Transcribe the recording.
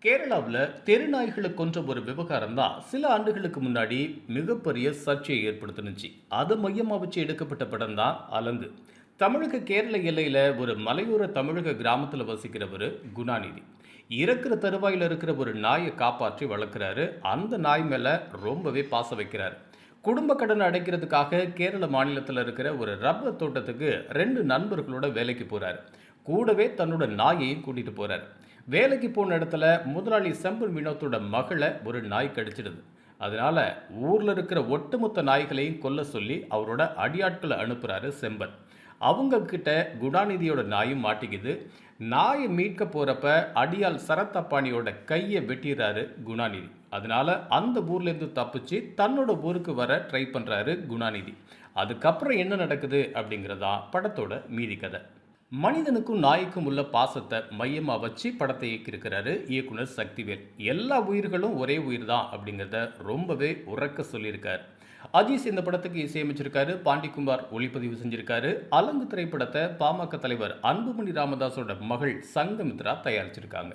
கேரளாவில் தெருநாய்களை கொன்ற ஒரு விவகாரம் தான் சில ஆண்டுகளுக்கு முன்னாடி மிகப்பெரிய சர்ச்சையை ஏற்படுத்தினுச்சு. அதை மையமாக வச்சு எடுக்கப்பட்ட படம் தான் அலங்கு. தமிழக கேரள எல்லையில் ஒரு மலையோர தமிழக கிராமத்தில் வசிக்கிறவர் குணாநிதி. இறக்குற தருவாயில் இருக்கிற ஒரு நாயை காப்பாற்றி வளர்க்குறாரு. அந்த நாய் மேலே ரொம்பவே பாசம் வைக்கிறாரு. குடும்ப கடன் அடைக்கிறதுக்காக கேரள மாநிலத்தில் இருக்கிற ஒரு ரப்பர் தோட்டத்துக்கு ரெண்டு நண்பர்களோட வேலைக்கு போறாரு. கூடவே தன்னோட நாயையும் கூட்டிட்டு போறாரு. வேலைக்கு போன இடத்துல முதலாளி செம்பன் வினோத்தோட மகளை ஒரு நாய் கடிச்சிடுது. அதனால ஊர்ல இருக்கிற ஒட்டுமொத்த நாய்களையும் கொல்ல சொல்லி அவரோட அடியாட்களை அனுப்புறாரு செம்பன். அவங்க கிட்ட குணாநிதியோட நாயும் மாட்டிக்குது. நாயை மீட்க போறப்ப அடியால் சரத்தப்பாணியோட கையை வெட்டிடுறாரு குணாநிதி. அதனால அந்த ஊர்ல இருந்து தப்பிச்சு தன்னோட ஊருக்கு வர ட்ரை பண்றாரு குணாநிதி. அதுக்கப்புறம் என்ன நடக்குது அப்படிங்கிறதா படத்தோட மீதி கதை. மனிதனுக்கும் நாய்க்கும் உள்ள பாசத்தை மையமாக வச்சு படத்தை இயக்கியிருக்கிறாரு இயக்குனர் சக்திவேல். எல்லா உயிர்களும் ஒரே உயிர் தான் அப்படிங்கிறத ரொம்பவே உறக்க சொல்லியிருக்காரு. அஜீஸ் இந்த படத்துக்கு இசையமைச்சிருக்காரு. பாண்டிக்குமார் ஒளிப்பதிவு செஞ்சிருக்காரு. அலங்கு திரைப்படத்தை பாமக தலைவர் அன்புமணி ராமதாஸோட மகள் சங்கமித்ரா தயாரிச்சிருக்காங்க.